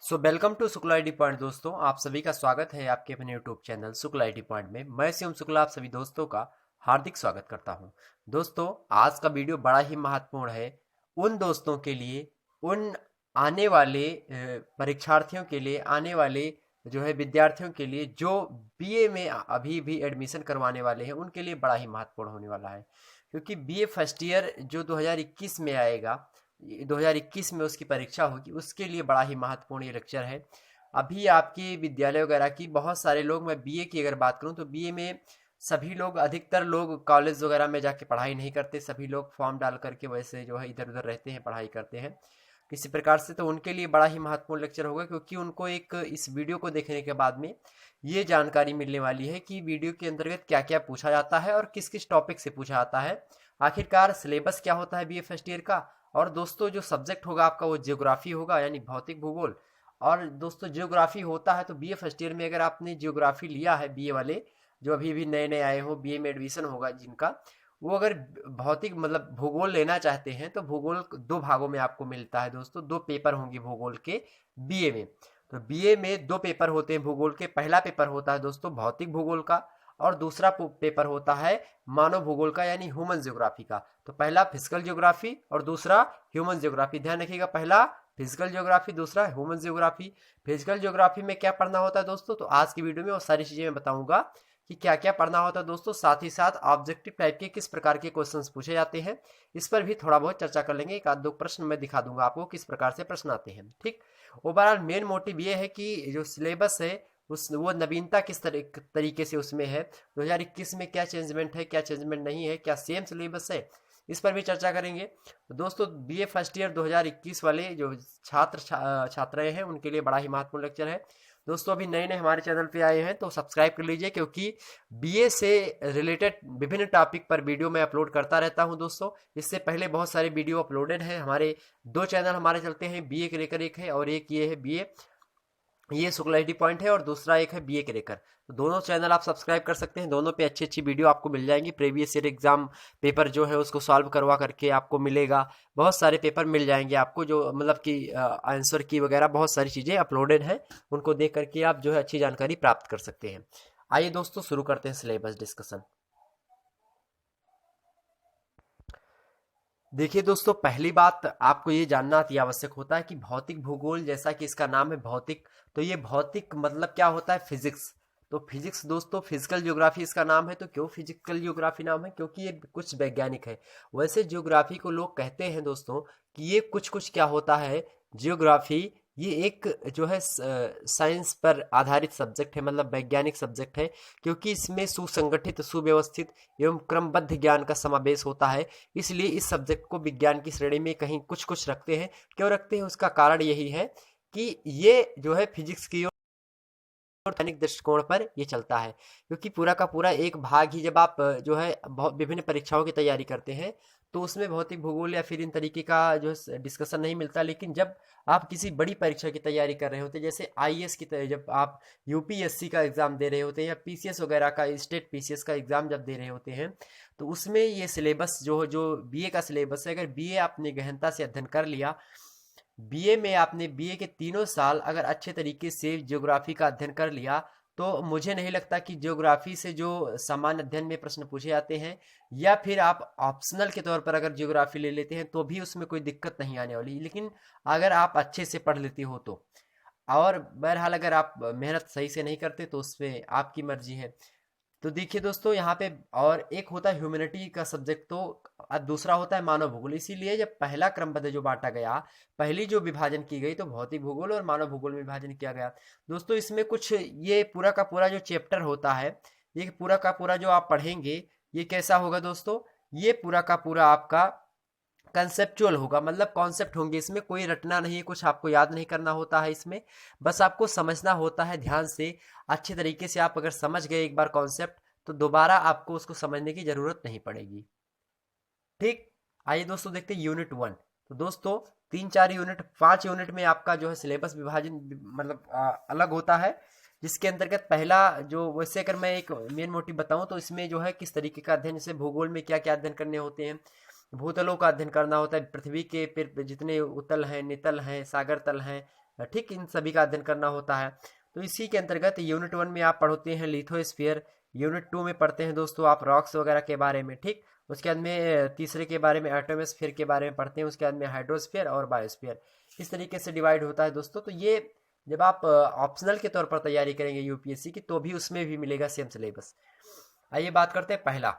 Welcome to Shukla IT point. दोस्तों, आप सभी का स्वागत है आपके अपने YouTube channel Shukla IT point में। मैं शिवम शुक्ला आप सभी दोस्तों का हार्दिक स्वागत करता हूं। दोस्तों, आज का वीडियो बड़ा ही महत्वपूर्ण है उन दोस्तों के लिए, उन आने वाले परीक्षार्थियों के लिए, आने वाले जो है विद्यार्थियों के लिए जो बीए में अभी भी एडमिशन करवाने वाले हैं, उनके लिए बड़ा ही महत्वपूर्ण होने वाला है। क्योंकि बीए फर्स्ट ईयर जो 2021 में आएगा, 2021 में उसकी परीक्षा होगी, उसके लिए बड़ा ही महत्वपूर्ण ये लेक्चर है। अभी आपके विद्यालय वगैरह की बहुत सारे लोग, मैं बीए की अगर बात करूं तो बीए में सभी लोग, अधिकतर लोग कॉलेज वगैरह में जाके पढ़ाई नहीं करते। सभी लोग फॉर्म डाल करके वैसे जो है इधर उधर रहते हैं, पढ़ाई करते हैं किसी प्रकार से। तो उनके लिए बड़ा ही महत्वपूर्ण लेक्चर होगा, क्योंकि उनको एक इस वीडियो को देखने के बाद में ये जानकारी मिलने वाली है कि वीडियो के अंतर्गत क्या क्या पूछा जाता है और किस किस टॉपिक से पूछा जाता है, आखिरकार सिलेबस क्या होता है बीए फर्स्ट ईयर का। और दोस्तों, जो सब्जेक्ट होगा आपका वो ज्योग्राफी होगा, यानी भौतिक भूगोल। और दोस्तों, ज्योग्राफी होता है तो बीए फर्स्ट ईयर में अगर आपने ज्योग्राफी लिया है, बीए वाले जो अभी अभी नए नए आए हो, बीए में एडमिशन होगा जिनका, वो अगर भौतिक मतलब भूगोल लेना चाहते हैं तो भूगोल दो भागों में आपको मिलता है। दोस्तों, दो पेपर होंगे भूगोल के बीए में। तो बीए में दो पेपर होते हैं भूगोल के। पहला पेपर होता है दोस्तों भौतिक भूगोल का, और दूसरा पेपर होता है मानव भूगोल का, यानी ह्यूमन ज्योग्राफी का। तो पहला फिजिकल ज्योग्राफी और दूसरा ह्यूमन ज्योग्राफी। ध्यान रखिएगा, पहला फिजिकल ज्योग्राफी, दूसरा ह्यूमन ज्योग्राफी। फिजिकल ज्योग्राफी में क्या पढ़ना होता है दोस्तों, तो आज की वीडियो में वो सारी चीजें मैं बताऊंगा कि क्या क्या पढ़ना होता है दोस्तों। साथ ही साथ ऑब्जेक्टिव टाइप के किस प्रकार के क्वेश्चंस पूछे जाते हैं, इस पर भी थोड़ा बहुत चर्चा कर लेंगे। एक आध दो प्रश्न मैं दिखा दूंगा आपको किस प्रकार से प्रश्न आते हैं। ठीक, ओवरऑल मेन मोटिव ये है कि जो सिलेबस है उस वो नवीनता किस तरीके से उसमें है, 2021 में क्या चेंजमेंट है, क्या चेंजमेंट नहीं है, क्या सेम सिलेबस है, इस पर भी चर्चा करेंगे। तो दोस्तों, बीए फर्स्ट ईयर 2021 वाले जो छात्राएं हैं उनके लिए बड़ा ही महत्वपूर्ण लेक्चर है। दोस्तों, अभी नए नए हमारे चैनल पे आए हैं तो सब्सक्राइब कर लीजिए, क्योंकि बीए से रिलेटेड विभिन्न टॉपिक पर वीडियो मैं अपलोड करता रहता हूं दोस्तों। इससे पहले बहुत सारे वीडियो अपलोडेड हैं हमारे। दो चैनल हमारे चलते हैं, बीए के लेकर एक है, और एक ये है बीए, ये शुक्ला आईटी पॉइंट है, और दूसरा एक है बीए क्रेकर। तो दोनों चैनल आप सब्सक्राइब कर सकते हैं। दोनों पे अच्छी अच्छी वीडियो आपको मिल जाएंगी। प्रीवियस ईयर एग्जाम पेपर जो है उसको सॉल्व करवा करके आपको मिलेगा। बहुत सारे पेपर मिल जाएंगे आपको, जो मतलब कि आंसर की वगैरह बहुत सारी चीज़ें अपलोडेड हैं। उनको देख करके आप जो है अच्छी जानकारी प्राप्त कर सकते हैं। आइए दोस्तों, शुरू करते हैं सिलेबस डिस्कशन। देखिए दोस्तों, पहली बात आपको ये जानना अति आवश्यक होता है कि भौतिक भूगोल, जैसा कि इसका नाम है भौतिक, तो ये भौतिक मतलब क्या होता है, फिजिक्स। तो फिजिक्स दोस्तों, फिजिकल ज्योग्राफी इसका नाम है। तो क्यों फिजिकल ज्योग्राफी नाम है, क्योंकि ये कुछ वैज्ञानिक है। वैसे ज्योग्राफी को लोग कहते हैं दोस्तों कि ये कुछ कुछ क्या होता है, ज्योग्राफी ये एक जो है साइंस पर आधारित सब्जेक्ट है, मतलब वैज्ञानिक सब्जेक्ट है। क्योंकि इसमें सुसंगठित, सुव्यवस्थित एवं क्रमबद्ध ज्ञान का समावेश होता है। इसलिए इस सब्जेक्ट को विज्ञान की श्रेणी में कहीं कुछ कुछ रखते हैं। क्यों रखते हैं, उसका कारण यही है कि ये जो है फिजिक्स की और वैज्ञानिक दृष्टिकोण पर ये चलता है। क्योंकि पूरा का पूरा एक भाग ही, जब आप जो है बहुत विभिन्न परीक्षाओं की तैयारी करते हैं तो उसमें भौतिक भूगोल या फिर इन तरीके का जो है डिस्कशन नहीं मिलता। लेकिन जब आप किसी बड़ी परीक्षा की तैयारी कर रहे होते हैं, जैसे आईएएस की जब आप यूपीएससी का एग्जाम दे रहे होते हैं, या पीसीएस वगैरह का, स्टेट पीसीएस का एग्जाम जब दे रहे होते हैं, तो उसमें ये सिलेबस जो बीए का सिलेबस है, अगर बीए आपने गहनता से अध्ययन कर लिया, बीए में आपने बीए के तीनों साल अगर अच्छे तरीके से ज्योग्राफी का अध्ययन कर लिया, तो मुझे नहीं लगता कि ज्योग्राफी से जो सामान्य अध्ययन में प्रश्न पूछे जाते हैं, या फिर आप ऑप्शनल के तौर पर अगर ज्योग्राफी ले लेते हैं, तो भी उसमें कोई दिक्कत नहीं आने वाली। लेकिन अगर आप अच्छे से पढ़ लेते हो तो, और बहरहाल अगर आप मेहनत सही से नहीं करते तो उसमें आपकी मर्जी है। तो देखिए दोस्तों, यहाँ पे और एक होता है ह्यूमैनिटी का सब्जेक्ट, तो दूसरा होता है मानव भूगोल। इसीलिए जब पहला क्रमबद्ध जो बांटा गया, पहली जो विभाजन की गई, तो भौतिक भूगोल और मानव भूगोल में विभाजन किया गया। दोस्तों, इसमें कुछ ये पूरा का पूरा जो चैप्टर होता है, ये पूरा का पूरा जो आप पढ़ेंगे, ये कैसा होगा दोस्तों, ये पूरा का पूरा आपका कंसेप्चुअल होगा। मतलब कॉन्सेप्ट होंगे, इसमें कोई रटना नहीं है, कुछ आपको याद नहीं करना होता है इसमें, बस आपको समझना होता है ध्यान से। अच्छे तरीके से आप अगर समझ गए एक बार कॉन्सेप्ट, तो दोबारा आपको उसको समझने की जरूरत नहीं पड़ेगी। ठीक, आइए दोस्तों देखते हैं यूनिट 1। तो दोस्तों, 3 4 यूनिट, 5 यूनिट में आपका जो है सिलेबस विभाजन मतलब अलग होता है। जिसके अंतर्गत पहला जो, वैसे अगर मैं एक मेन मोटिव बताऊं तो इसमें जो है किस तरीके का अध्ययन, जैसे भूगोल में क्या क्या अध्ययन करने होते हैं, भूतलों का अध्ययन करना होता है, पृथ्वी के फिर जितने उत्तल हैं, नितल हैं, सागर तल हैं, ठीक, इन सभी का अध्ययन करना होता है। तो इसी के अंतर्गत यूनिट 1 में आप पढ़ते हैं लिथोस्फीयर, यूनिट 2 में पढ़ते हैं दोस्तों आप रॉक्स वगैरह के बारे में, ठीक। उसके बाद में तीसरे के बारे में एटमॉस्फेयर के बारे में पढ़ते हैं, उसके बाद में हाइड्रोस्फीयर और बायोस्फीयर। इस तरीके से डिवाइड होता है दोस्तों। तो ये जब आप ऑप्शनल के तौर पर तैयारी करेंगे यूपीएससी की, तो भी उसमें भी मिलेगा सेम सिलेबस। आइए बात करते हैं पहला।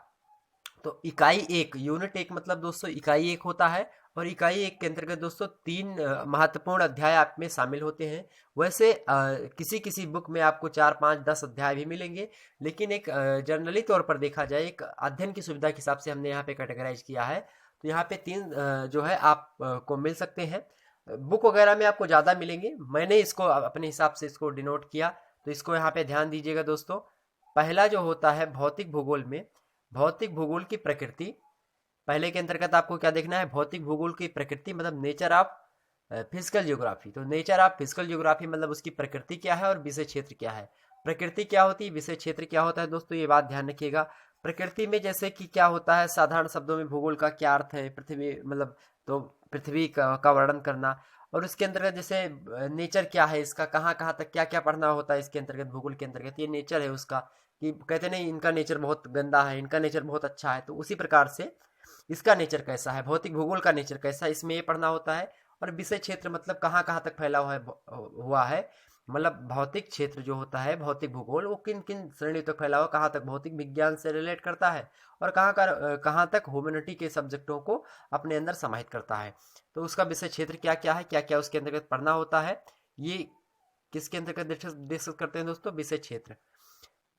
तो इकाई 1, यूनिट 1 मतलब दोस्तों इकाई 1 होता है, और इकाई 1 के अंतर्गत दोस्तों 3 महत्वपूर्ण अध्याय आप में शामिल होते हैं। वैसे किसी किसी बुक में आपको 4, 5, 10 अध्याय भी मिलेंगे, लेकिन एक जनरली तौर पर देखा जाए, एक अध्ययन की सुविधा के हिसाब से हमने यहाँ पे कैटेगराइज किया है। तो यहाँ पे 3 जो है आप को मिल सकते हैं। बुक वगैरह में आपको ज़्यादा मिलेंगे, मैंने इसको अपने हिसाब से इसको डिनोट किया, तो इसको यहाँ पे ध्यान दीजिएगा दोस्तों। पहला जो होता है भौतिक भूगोल में, भौतिक भूगोल की प्रकृति। पहले के अंतर्गत आपको क्या देखना है, भौतिक भूगोल की प्रकृति मतलब नेचर ऑफ फिजिकल ज्योग्राफी। तो नेचर ऑफ फिजिकल ज्योग्राफी मतलब उसकी प्रकृति क्या है और विषय क्षेत्र क्या है। प्रकृति क्या होती है, विषय क्षेत्र क्या होता है दोस्तों, ये बात ध्यान रखिएगा। प्रकृति में जैसे कि क्या होता है, साधारण शब्दों में भूगोल का क्या अर्थ है, पृथ्वी मतलब तो पृथ्वी का वर्णन करना। और उसके अंतर्गत जैसे नेचर क्या है इसका, कहाँ कहाँ तक क्या क्या पढ़ना होता है इसके अंतर्गत, भूगोल के अंतर्गत ये नेचर है उसका, कि कहते नहीं इनका नेचर बहुत गंदा है, इनका नेचर बहुत अच्छा है। तो उसी प्रकार से इसका नेचर कैसा है, भौतिक भूगोल का नेचर कैसा है, इसमें ये पढ़ना होता है। और विषय क्षेत्र मतलब कहाँ कहाँ तक फैला हुआ है, मतलब भौतिक क्षेत्र जो होता है, भौतिक भूगोल, वो किन किन श्रेणियों तक फैला हुआ, कहाँ तक भौतिक विज्ञान से रिलेट करता है, और कहाँ तक ह्यूमैनिटी के सब्जेक्टों को अपने अंदर समाहित करता है। तो उसका विषय क्षेत्र क्या क्या है, क्या क्या उसके अंतर्गत पढ़ना होता है, ये किसके अंतर्गत डिस्कस करते हैं दोस्तों, विषय क्षेत्र।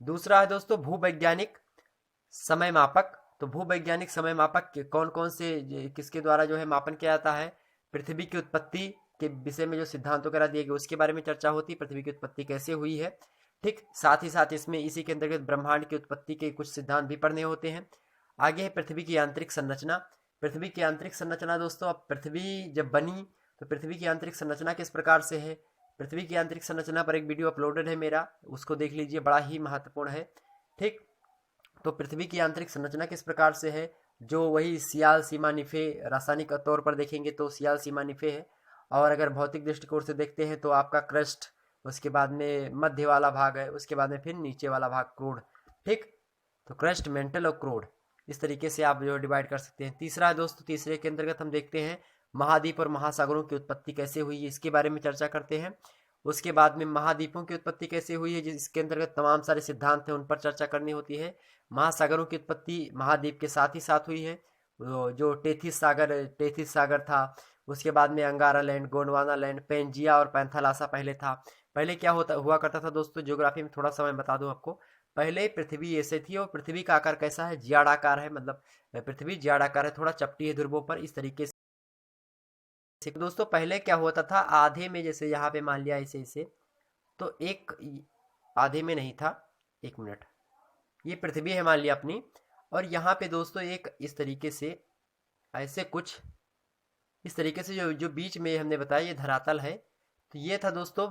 दूसरा है दोस्तों भूवैज्ञानिक समय मापक। तो भूवैज्ञानिक समय मापक कौन कौन से किसके द्वारा जो है मापन किया जाता है, पृथ्वी की उत्पत्ति के विषय में जो सिद्धांत वगैरह दिए गए उसके बारे में चर्चा होती है, पृथ्वी की उत्पत्ति कैसे हुई है, ठीक। साथ ही साथ इसमें इसी के अंतर्गत ब्रह्मांड की उत्पत्ति के कुछ सिद्धांत भी पढ़ने होते हैं। आगे है पृथ्वी की आंतरिक संरचना। पृथ्वी की आंतरिक संरचना दोस्तों, अब पृथ्वी जब बनी तो पृथ्वी की आंतरिक संरचना किस प्रकार से है, पृथ्वी की आंतरिक संरचना पर एक वीडियो अपलोडेड है मेरा, उसको देख लीजिए, बड़ा ही महत्वपूर्ण है, ठीक। तो पृथ्वी की आंतरिक संरचना किस प्रकार से है, जो वही सियाल सीमा निफे, रासायनिक तौर पर देखेंगे तो सियाल सीमा निफे है। और अगर भौतिक दृष्टिकोण से देखते हैं तो आपका क्रस्ट, उसके बाद में मध्य वाला भाग है, उसके बाद में फिर नीचे वाला भाग क्रोड, ठीक। तो क्रस्ट, मेंटल और क्रोड, इस तरीके से आप जो डिवाइड कर सकते हैं। तीसरा है दोस्तों, तीसरे के अंतर्गत हम देखते हैं महाद्वीप और महासागरों की उत्पत्ति कैसे हुई है, इसके बारे में चर्चा करते हैं। उसके बाद में महाद्वीपों की उत्पत्ति कैसे हुई है, जिसके अंतर्गत तमाम सारे सिद्धांत हैं उन पर चर्चा करनी होती है। महासागरों की उत्पत्ति महाद्वीप के साथ ही साथ हुई है, जो टेथिस सागर था, उसके बाद में Angara land, Gondwana land, Pangaea और पैंथालासा पहले था। पहले क्या होता हुआ करता था दोस्तों, ज्योग्राफी में थोड़ा सा मैं बता दूं आपको। पहले पृथ्वी ऐसे थी, और पृथ्वी का आकार कैसा है, जियाडाकार है, मतलब पृथ्वी जियाडाकार है, थोड़ा चपटी है ध्रुवों पर, इस तरीके से। दोस्तों पहले क्या होता था, आधे में जैसे यहाँ पे मान लिया ऐसे ऐसे, तो एक आधे में नहीं था, एक मिनट, ये पृथ्वी है मान लिया अपनी, और यहाँ पे दोस्तों एक इस तरीके से, ऐसे कुछ इस तरीके से जो जो बीच में हमने बताया ये धरातल है। तो ये था दोस्तों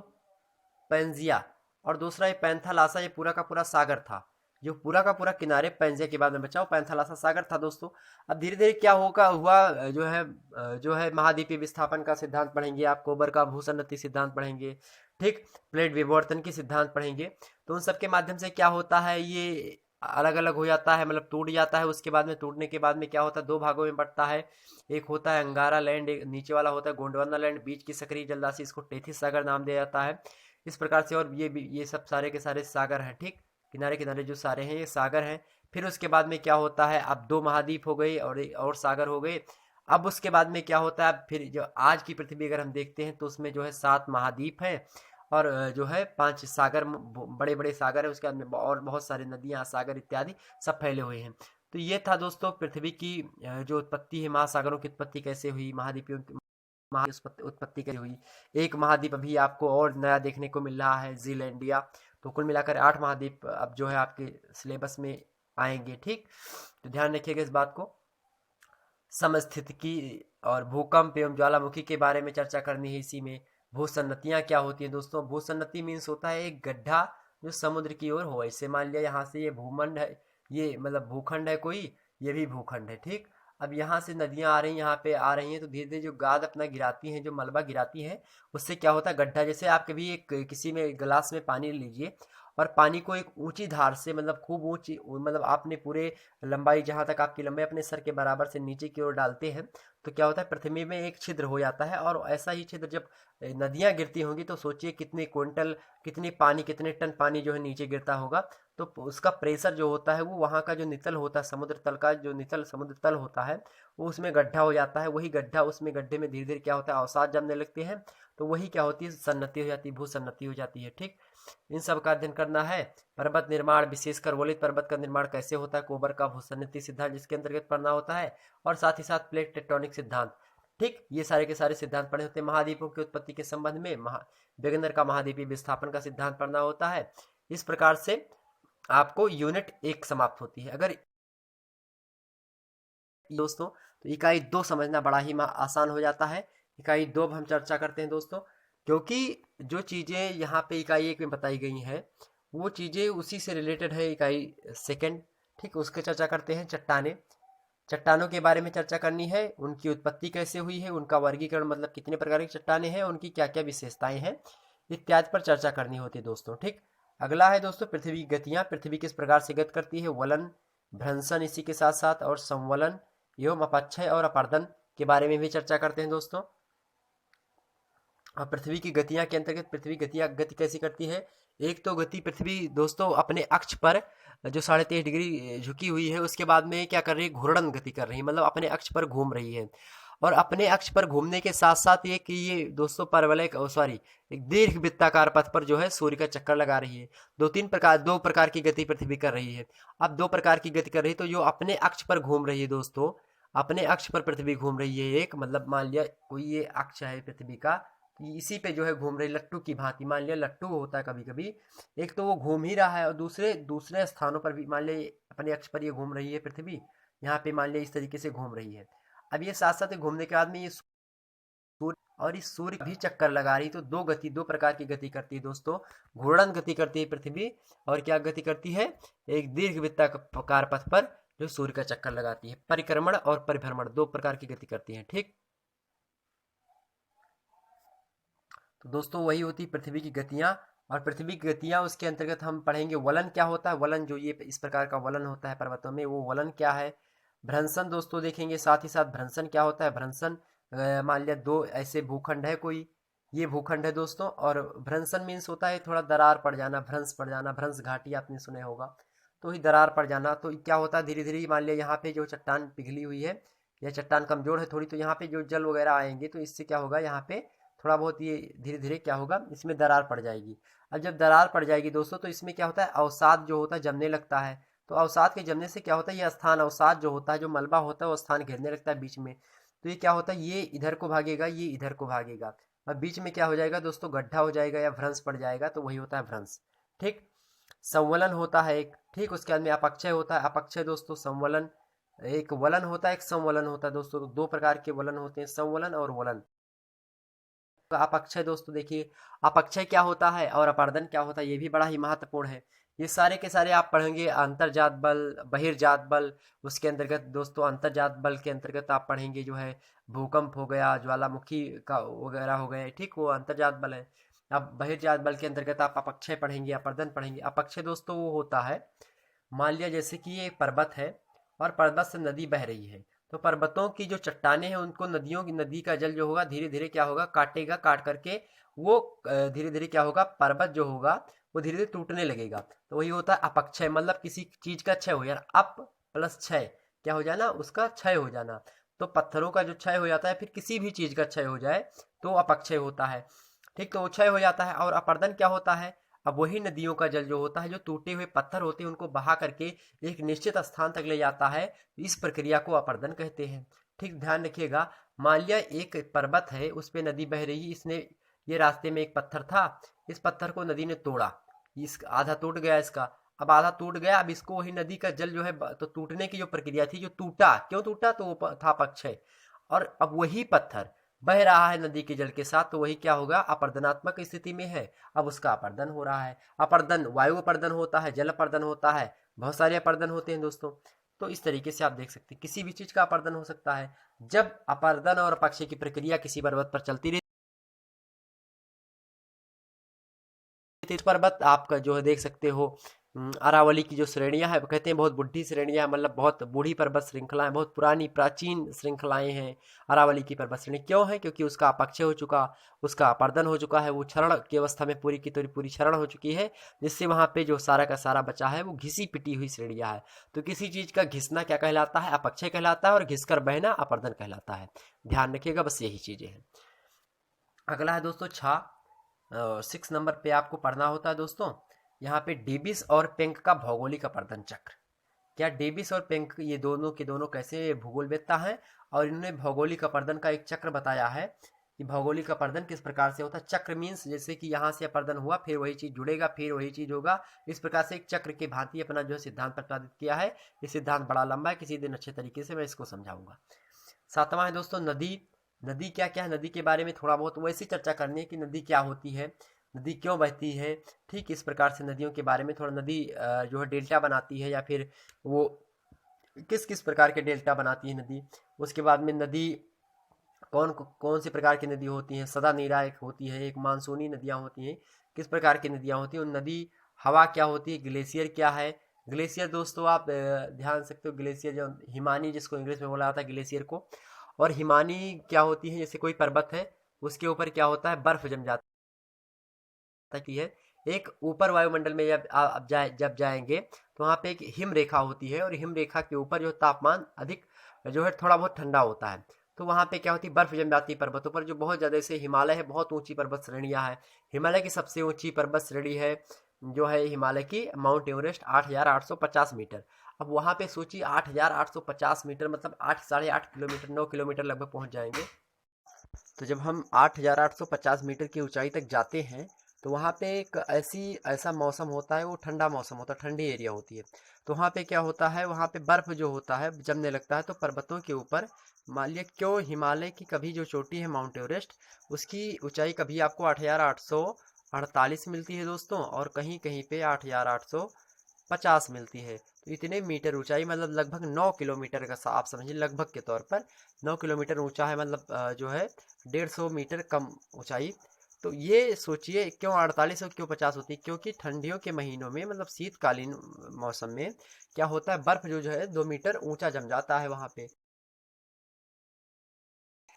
पेंजिया, और दूसरा ये पैंथालासा, ये पूरा का पूरा सागर था, जो पूरा का पूरा किनारे पेंजिया के बाद में बचा वो पैंथालासा सागर था दोस्तों। अब धीरे धीरे क्या होगा हुआ, जो है महाद्वीपीय विस्थापन का सिद्धांत पढ़ेंगे आप, कोबर का भूसन्नति सिद्धांत पढ़ेंगे, ठीक, प्लेट विवर्तन की सिद्धांत पढ़ेंगे। तो उन सब के माध्यम से क्या होता है, ये अलग अलग हो जाता है, मतलब टूट जाता है। उसके बाद में टूटने के बाद में क्या होता है, दो भागों में बढ़ता है, एक होता है अंगारा लैंड, एक नीचे वाला होता है गोंडवाना लैंड, बीच की सक्रिय जलराशि, इसको टेथिस सागर नाम दिया जाता है। इस प्रकार से, और ये सब सारे के सारे सागर हैं, ठीक, किनारे किनारे जो सारे हैं ये सागर हैं। फिर उसके बाद में क्या होता है, अब 2 महाद्वीप हो गए और सागर हो गए। अब उसके बाद में क्या होता है, फिर जो आज की पृथ्वी अगर हम देखते हैं तो उसमें जो है 7 महाद्वीप हैं, और जो है 5 सागर, बड़े बड़े सागर है, उसके बाद में और बहुत सारी नदियां, सागर इत्यादि सब फैले हुए हैं। तो ये था दोस्तों पृथ्वी की जो उत्पत्ति है, महासागरों की उत्पत्ति कैसे हुई, महाद्वीपों की उत्पत्ति कैसे हुई। एक महाद्वीप अभी आपको और नया देखने को मिल रहा है, जीलैंडिया। तो कुल मिलाकर 8 महाद्वीप अब जो है आपके सिलेबस में आएंगे, ठीक। तो ध्यान रखिएगा इस बात को। समस्थितिकी और भूकंप एवं ज्वालामुखी के बारे में चर्चा करनी है इसी में। भूसन्नतियाँ क्या होती हैं दोस्तों, भूसन्नति मीन्स होता है एक गड्ढा जो समुद्र की ओर हो। ऐसे मान लिया यहाँ से ये भूमंड है, ये मतलब भूखंड है कोई, ये भी भूखंड है, ठीक। अब यहाँ से नदियाँ आ रही हैं, यहाँ पे आ रही हैं, तो धीरे धीरे जो गाद अपना गिराती हैं, जो मलबा गिराती हैं, उससे क्या होता है गड्ढा, जैसे आप कभी एक किसी में गिलास में पानी लीजिए और पानी को एक ऊंची धार से, मतलब खूब ऊंची, मतलब आपने पूरे लंबाई, जहाँ तक आपकी लंबाई अपने सर के बराबर से नीचे की ओर डालते हैं, तो क्या होता है पृथ्वी में एक छिद्र हो जाता है। और ऐसा ही छिद्र जब नदियाँ गिरती होंगी तो सोचिए कितने क्विंटल, कितनी पानी, कितने टन पानी जो है नीचे गिरता होगा। तो उसका प्रेशर जो होता है वो वहाँ का जो नितल होता है, समुद्र तल का जो नितल समुद्र तल होता है, वो उसमें गड्ढा हो जाता है। वही गड्ढा, उसमें गड्ढे में धीरे धीरे क्या होता है अवसाद जमने लगते हैं, तो वही क्या होती है सन्नति हो जाती है, भूसन्नति हो जाती है। ठीक, इन सब का अध्ययन करना है। पर्वत निर्माण, विशेषकर वलित पर्वत का निर्माण कैसे होता है, कोबर का भूसन्नति सिद्धांत जिसके अंतर्गत पढ़ना होता है, और साथ ही साथ प्लेट टेक्टोनिक सिद्धांत। ठीक, ये सारे के सारे सिद्धांत पढ़े होते हैं। महाद्वीपों की उत्पत्ति के संबंध में वेगनर का महाद्वीपीय विस्थापन का सिद्धांत पढ़ना होता है। इस प्रकार से आपको यूनिट 1 समाप्त होती है। अगर दोस्तों तो इकाई 2 समझना बड़ा ही आसान हो जाता है। इकाई 2 हम चर्चा करते हैं दोस्तों, क्योंकि जो चीज़ें यहाँ पे इकाई 1 में बताई गई हैं वो चीज़ें उसी से रिलेटेड है इकाई 2। ठीक, उसके चर्चा करते हैं। चट्टानों के बारे में चर्चा करनी है, उनकी उत्पत्ति कैसे हुई है, उनका वर्गीकरण, मतलब कितने प्रकार की चट्टानें हैं, उनकी क्या क्या विशेषताएं हैं, इत्यादि पर चर्चा करनी होती है दोस्तों। ठीक, अगला है दोस्तों पृथ्वी की गतियाँ। पृथ्वी किस प्रकार से गति करती है, वलन, भ्रंशन, इसी के साथ साथ और संवलन एवं अपक्षय और अपर्दन के बारे में भी चर्चा करते हैं दोस्तों। और पृथ्वी की गतियां के अंतर्गत पृथ्वी गतियां गति कैसी करती है। एक तो गति पृथ्वी दोस्तों अपने अक्ष पर जो 23.5 डिग्री झुकी हुई है, उसके बाद में क्या कर रही है, घूर्णन गति कर रही है, मतलब अपने अक्ष पर घूम रही है। और अपने अक्ष पर घूमने के साथ साथ ये दोस्तों परवलय, सॉरी, एक दीर्घ वृत्ताकार पथ पर जो है सूर्य का चक्कर लगा रही है। दो प्रकार की गति पृथ्वी कर रही है। अब 2 प्रकार की गति कर रही है, तो जो अपने अक्ष पर घूम रही है दोस्तों, अपने अक्ष पर पृथ्वी घूम रही है एक, मतलब मान लिया कोई ये अक्ष है पृथ्वी का, इसी पे जो है घूम रही लट्टू की भांति। मान लिया लट्टू होता है कभी कभी, एक तो वो घूम ही रहा है और दूसरे दूसरे स्थानों पर भी मान लिया अपने अक्ष पर ये घूम रही है पृथ्वी, यहाँ पे मान लिया इस तरीके से घूम रही है। अब ये साथ साथ घूमने के बाद में ये सूर्य, और इस सूर्य भी चक्कर लगा रही, तो दो प्रकार की गति करती है दोस्तों। घूर्णन गति करती है पृथ्वी, और क्या गति करती है, एक दीर्घ वृत्ताकार पथ पर जो सूर्य का चक्कर लगाती है। परिक्रमण और परिभ्रमण 2 प्रकार की गति करती है। ठीक, तो दोस्तों वही होती पृथ्वी की गतियां। और पृथ्वी की गतियां, उसके अंतर्गत हम पढ़ेंगे वलन क्या होता है। वलन, जो ये इस प्रकार का वलन होता है पर्वतों में, वो वलन क्या है। भ्रंशन दोस्तों देखेंगे, साथ ही साथ भ्रंशन क्या होता है। भ्रंशन, मान लिया 2 ऐसे भूखंड है, कोई ये भूखंड है दोस्तों, और भ्रंशन मीन्स होता है थोड़ा दरार पड़ जाना, भ्रंश पड़ जाना, भ्रंश घाटी आपने सुने होगा, तो ही दरार पड़ जाना। तो क्या होता है धीरे धीरे मान लिया यहाँ पे जो चट्टान पिघली हुई है या चट्टान कमजोर है थोड़ी, तो यहाँ पे जो जल वगैरह आएंगे तो इससे क्या होगा, यहाँ पे थोड़ा बहुत ये धीरे धीरे क्या होगा, इसमें दरार पड़ जाएगी। अब जब दरार पड़ जाएगी दोस्तों, तो इसमें क्या होता है अवसाद जो होता है जमने लगता है। तो अवसाद के जमने से क्या होता है, ये स्थान अवसाद जो होता है, जो मलबा होता है वो स्थान घेरने लगता है बीच में। तो ये क्या होता है, ये इधर को भागेगा, ये इधर को भागेगा, और बीच में क्या हो जाएगा दोस्तों, गड्ढा हो जाएगा या भ्रंश पड़ जाएगा, तो वही होता है भ्रंश। ठीक, संवलन होता है एक। ठीक, उसके बाद में अपक्षय होता है। अपक्षय दोस्तों संवलन, एक वलन होता है, एक संवलन होता है दोस्तों। तो 2 प्रकार के वलन होते हैं, संवलन और वलन। तो अपक्षय दोस्तों देखिए, अपक्षय क्या होता है और अपर्दन क्या होता है, ये भी बड़ा ही महत्वपूर्ण है। ये सारे के सारे आप पढ़ेंगे, अंतर्जात बल, बहिर्जात बल, उसके अंतर्गत दोस्तों अंतर्जात बल के अंतर्गत आप पढ़ेंगे जो है भूकंप हो गया, ज्वालामुखी का वगैरह हो गए। ठीक, वो अंतर्जात बल है। अब बहिर्जात बल के अंतर्गत आप अपक्षय पढ़ेंगे, अपर्दन पढ़ेंगे। अपक्षय दोस्तों वो होता है, मान लिया जैसे कि ये पर्वत है और पर्वत से नदी बह रही है, तो पर्वतों की जो चट्टानें हैं उनको नदी का जल जो होगा धीरे धीरे क्या होगा, काटेगा, काट करके वो धीरे धीरे क्या होगा, पर्वत जो होगा वो धीरे धीरे टूटने लगेगा। तो वही होता है अपक्षय, मतलब किसी चीज का क्षय हो जाना। अप प्लस क्षय क्या हो जाना, उसका क्षय हो जाना। तो पत्थरों का जो क्षय हो जाता है, फिर किसी भी चीज का क्षय हो जाए तो अपक्षय होता है। ठीक, तो वो क्षय हो जाता है। और अपर्दन क्या होता है, अब वही नदियों का जल जो होता है, जो टूटे हुए पत्थर होते हैं उनको बहा करके एक निश्चित स्थान तक ले जाता है, इस प्रक्रिया को अपर्दन कहते हैं। ठीक, ध्यान रखिएगा, मान लिया एक पर्वत है, उस पे नदी बह रही, इसने ये रास्ते में एक पत्थर था, इस पत्थर को नदी ने तोड़ा, इस आधा टूट गया इसका, अब आधा टूट गया, अब इसको वही नदी का जल जो है, तो टूटने की जो प्रक्रिया थी, जो टूटा, क्यों टूटा, तो वो था अपक्षय। और अब वही पत्थर बह रहा है नदी के जल के साथ, तो वही क्या होगा, अपर्दनात्मक स्थिति में है, अब उसका अपर्दन हो रहा है। अपर्दन, वायु अपर्दन होता है, जल अपर्दन होता है, बहुत सारे अपर्दन होते हैं दोस्तों। तो इस तरीके से आप देख सकते हैं किसी भी चीज का अपर्दन हो सकता है। जब अपर्दन और अपक्षय की प्रक्रिया किसी पर्वत पर चलती रहती है, इस पर्वत आपका जो है देख सकते हो अरावली की जो श्रेणियां है, कहते हैं बहुत बुढ़ी श्रेणियां, मतलब बहुत बूढ़ी पर्वत श्रृंखलाएं, बहुत पुरानी प्राचीन श्रृंखलाएं हैं अरावली की पर्वत श्रेणी। क्यों है? क्योंकि उसका अपक्षय हो चुका, उसका अपर्दन हो चुका है, वो क्षरण की अवस्था में पूरी की पूरी क्षरण हो चुकी है, जिससे वहां पे जो सारा का सारा बचा है वो घिसी पिटी हुई श्रेणियां है। तो किसी चीज का घिसना क्या कहलाता है? अपक्षय कहलाता है, और घिसकर बहना अपर्दन कहलाता है। ध्यान रखिएगा, बस यही चीजें हैं। अगला है दोस्तों छा, 6 नंबर पे आपको पढ़ना होता है दोस्तों, यहाँ पे डेविस और पेंक का भौगोलिक अपर्दन चक्र। क्या डेविस और पेंक ये दोनों के दोनों कैसे भूगोलवेत्ता हैं, और इन्होंने भौगोलिक अपर्दन का एक चक्र बताया है कि भौगोलिक अपर्दन किस प्रकार से होता है। चक्र मीन्स जैसे कि यहाँ से अपर्दन हुआ, फिर वही चीज जुड़ेगा, फिर वही चीज होगा, इस प्रकार से एक चक्र की भांति अपना जो है सिद्धांत प्रतिपादित किया है। ये सिद्धांत बड़ा लंबा है, किसी दिन अच्छे तरीके से मैं इसको समझाऊंगा। 7वां है दोस्तों नदी। नदी क्या क्या है? नदी के बारे में थोड़ा बहुत वैसी चर्चा करनी है कि नदी क्या होती है, नदी क्यों बहती है, ठीक इस प्रकार से नदियों के बारे में थोड़ा, नदी जो है डेल्टा बनाती है या फिर वो किस किस प्रकार के डेल्टा बनाती है नदी। उसके बाद में नदी कौन कौन सी प्रकार की नदी होती हैं? सदा नीरा एक होती है, एक मानसूनी नदियाँ होती हैं, किस प्रकार की नदियाँ होती हैं। नदी हवा क्या होती है? ग्लेशियर क्या है? ग्लेशियर दोस्तों आप ध्यान सकते हो, ग्लेशियर जो हिमानी जिसको इंग्लिश में बोला जाता है ग्लेशियर को। और हिमानी क्या होती है? जैसे कोई पर्वत है, उसके ऊपर क्या होता है? बर्फ जम जाती है। एक ऊपर वायुमंडल में जब जाएंगे तो वहाँ पे एक हिम रेखा होती है, और हिम रेखा के ऊपर जो तापमान अधिक जो है थोड़ा बहुत ठंडा होता है, तो वहाँ पे क्या होती है? बर्फ जम जाती है पर्वतों पर, जो बहुत ज़्यादा, जैसे हिमालय है, बहुत ऊंची पर्वत श्रेणियाँ है। हिमालय की सबसे ऊंची पर्वत श्रेणी है जो है हिमालय की माउंट एवरेस्ट, 8,850 मीटर। अब वहाँ पे सोचिए 8,850 मीटर मतलब 8 साढ़े 8 किलोमीटर, 9 किलोमीटर लगभग पहुँच जाएंगे। तो जब हम 8,850 मीटर की ऊंचाई तक जाते हैं, तो वहाँ पे एक ऐसा मौसम होता है, वो ठंडा मौसम होता है, ठंडी एरिया होती है। तो वहाँ पे क्या होता है? वहाँ पे बर्फ जो होता है जमने लगता है, तो पर्वतों के ऊपर मान लिया, क्यों हिमालय की कभी जो चोटी है माउंट एवरेस्ट, उसकी ऊंचाई कभी आपको 8,848 मिलती है दोस्तों, और कहीं कहीं पे 8,850 मिलती है। तो इतने मीटर ऊंचाई, मतलब लगभग 9 किलोमीटर का आप समझिए, लगभग के तौर पर 9 किलोमीटर ऊंचा है, मतलब जो है 150 मीटर कम ऊंचाई। तो ये सोचिए क्यों 48 और क्यों 50 होती है? क्योंकि ठंडियों के महीनों में, मतलब शीतकालीन मौसम में क्या होता है? बर्फ जो है 2 मीटर ऊंचा जम जाता है वहां पे।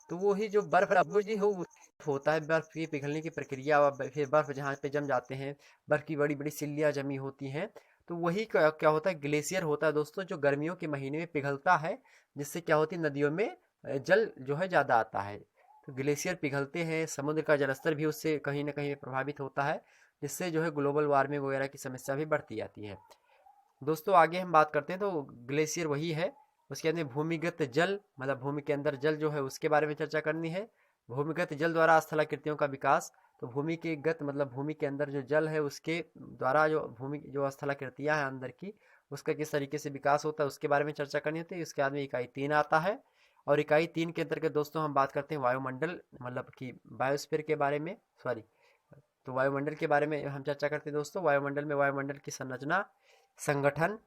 तो वो ही जो बर्फ वो जी हो होता है, बर्फ की पिघलने की प्रक्रिया, और फिर बर्फ जहाँ पे जम जाते हैं, बर्फ की बड़ी बड़ी सिल्लियाँ जमी होती हैं, तो वही क्या होता है? ग्लेशियर होता है दोस्तों, जो गर्मियों के महीने में पिघलता है, जिससे क्या होती है? नदियों में जल जो है ज़्यादा आता है। तो ग्लेशियर पिघलते हैं, समुद्र का जलस्तर भी उससे कहीं ना कहीं प्रभावित होता है, जिससे जो है ग्लोबल वार्मिंग वगैरह की समस्या भी बढ़ती जाती है। दोस्तों आगे हम बात करते हैं, तो ग्लेशियर वही है। उसके अंदर भूमिगत जल, मतलब भूमि के अंदर जल जो है उसके बारे में चर्चा करनी है। भूमिगत जल द्वारा स्थलाकृतियों का विकास। तो भूमि के गत मतलब भूमि के अंदर जो जल है उसके द्वारा जो भूमि जो स्थलाकृतियां हैं अंदर की, उसका किस तरीके से विकास होता है उसके बारे में चर्चा करनी होती है। उसके बाद में इकाई 3 आता है, और इकाई 3 के अंतर्गत दोस्तों हम बात करते हैं वायुमंडल, मतलब कि बायोस्फीयर के बारे में, सॉरी, तो वायुमंडल के बारे में हम चर्चा करते हैं दोस्तों। वायुमंडल में वायुमंडल की संरचना, संगठन,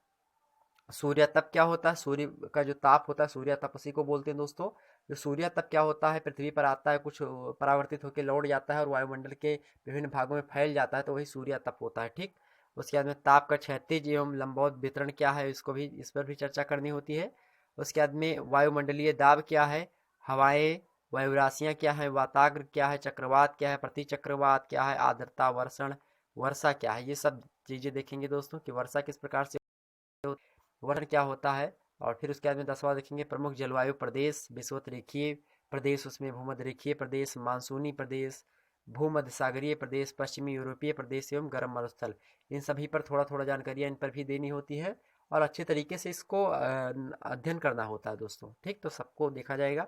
सूर्य तप क्या होता है? सूर्य का जो ताप होता है, सूर्य तप उसी को बोलते हैं दोस्तों। जो सूर्य तप क्या होता है? पृथ्वी पर आता है, कुछ परावर्तित होकर लौट जाता है और वायुमंडल के विभिन्न भागों में फैल जाता है, तो वही सूर्य तप होता है, ठीक। उसके बाद में ताप का क्षैतिज एवं लंबवत वितरण क्या है, इसको भी, इस पर भी चर्चा करनी होती है। उसके बाद में वायुमंडलीय दाब क्या है, हवाएं, वायुराशियां क्या है, वाताग्र क्या है, चक्रवात क्या है, प्रति चक्रवात क्या है, आर्द्रता, वर्षण, वर्षा क्या है, ये सब चीजें देखेंगे दोस्तों कि वर्षा किस प्रकार से, वर्णन क्या होता है। और फिर उसके बाद में 10वां देखेंगे प्रमुख जलवायु प्रदेश, विषुवत रेखीय प्रदेश, उसमें भूमध्य रेखीय प्रदेश, मानसूनी प्रदेश, भूमध्य सागरीय प्रदेश, पश्चिमी यूरोपीय प्रदेश एवं गर्म मरुस्थल। इन सभी पर थोड़ा थोड़ा जानकारियाँ इन पर भी देनी होती है, और अच्छे तरीके से इसको अध्ययन करना होता है दोस्तों, ठीक। तो सबको देखा जाएगा।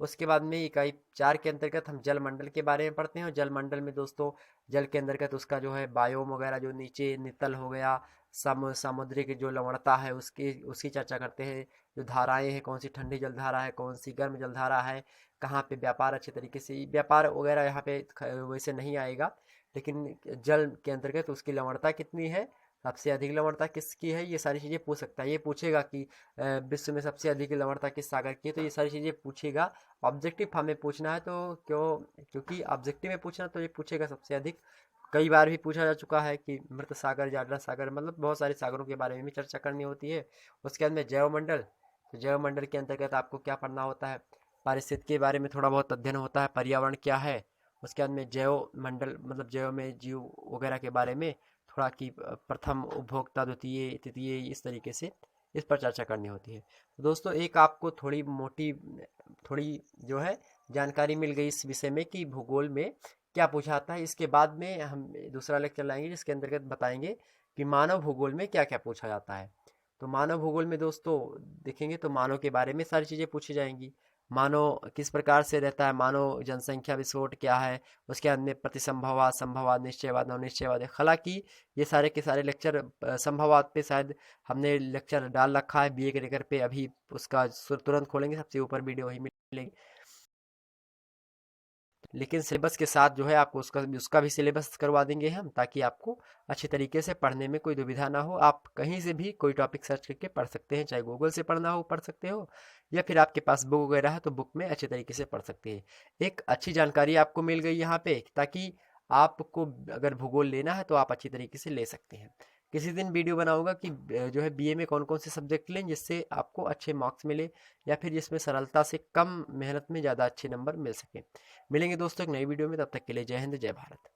उसके बाद में इकाई 4 के अंतर्गत हम जलमंडल के बारे में पढ़ते हैं। और जलमंडल में दोस्तों जल के अंतर्गत उसका जो है बायोम वगैरह, जो नीचे नितल हो गया, समुद्रिक जो लवणता है उसकी उसकी चर्चा करते हैं। जो धाराएं हैं, कौन सी ठंडी जलधारा है, कौन सी गर्म जलधारा है, कहाँ पे व्यापार अच्छे तरीके से, व्यापार वगैरह यहाँ पे वैसे नहीं आएगा, लेकिन जल के अंतर्गत उसकी लवणता कितनी है, सबसे अधिक लवणता किसकी है, ये सारी चीज़ें पूछ सकता है। ये पूछेगा कि विश्व में सबसे अधिक लवणता किस सागर की है, तो ये सारी चीज़ें पूछेगा। ऑब्जेक्टिव फॉर्म में पूछना है तो क्योंकि ऑब्जेक्टिव में पूछना तो ये पूछेगा सबसे अधिक। कई बार भी पूछा जा चुका है कि मृत सागर, जाडरा सागर, मतलब बहुत सारे सागरों के बारे में भी चर्चा करनी होती है। उसके बाद में जैवमंडल, तो जैवमंडल के अंतर्गत आपको क्या पढ़ना होता है, पारिस्थितिकी के बारे में थोड़ा बहुत अध्ययन होता है, पर्यावरण क्या है। उसके बाद में जैव मंडल मतलब जैव में जीव वगैरह के बारे में थोड़ा कि प्रथम उपभोक्ता, द्वितीय, तृतीय, इस तरीके से इस पर चर्चा करनी होती है। तो दोस्तों एक आपको थोड़ी मोटी, थोड़ी जो है जानकारी मिल गई इस विषय में कि भूगोल में क्या पूछा जाता है। इसके बाद में हम दूसरा लेक्चर लाएंगे जिसके अंतर्गत बताएंगे कि मानव भूगोल में क्या क्या पूछा जाता है। तो मानव भूगोल में दोस्तों देखेंगे तो मानव के बारे में सारी चीज़ें पूछी जाएंगी। मानव किस प्रकार से रहता है, मानव जनसंख्या विस्फोट क्या है, उसके अंदर प्रतिसंभववाद, संभववाद, निश्चयवाद, नवनिश्चयवाद है। हालांकि ये सारे के सारे लेक्चर संभववाद पे शायद हमने लेक्चर डाल रखा है बीए के लेकर पे, अभी उसका तुरंत खोलेंगे, सबसे ऊपर वीडियो वही मिलेगी। लेकिन सिलेबस के साथ जो है आपको उसका उसका भी सिलेबस करवा देंगे हम, ताकि आपको अच्छे तरीके से पढ़ने में कोई दुविधा ना हो। आप कहीं से भी कोई टॉपिक सर्च करके पढ़ सकते हैं, चाहे गूगल से पढ़ना हो पढ़ सकते हो, या फिर आपके पास बुक वगैरह है तो बुक में अच्छे तरीके से पढ़ सकते हैं। एक अच्छी जानकारी आपको मिल गई यहाँ पे, ताकि आपको अगर भूगोल लेना है तो आप अच्छी तरीके से ले सकते हैं। किसी दिन वीडियो बनाऊंगा कि जो है बीए में कौन कौन से सब्जेक्ट लें जिससे आपको अच्छे मार्क्स मिले, या फिर जिसमें सरलता से कम मेहनत में ज़्यादा अच्छे नंबर मिल सके। मिलेंगे दोस्तों एक नई वीडियो में, तब तक के लिए जय हिंद जय भारत।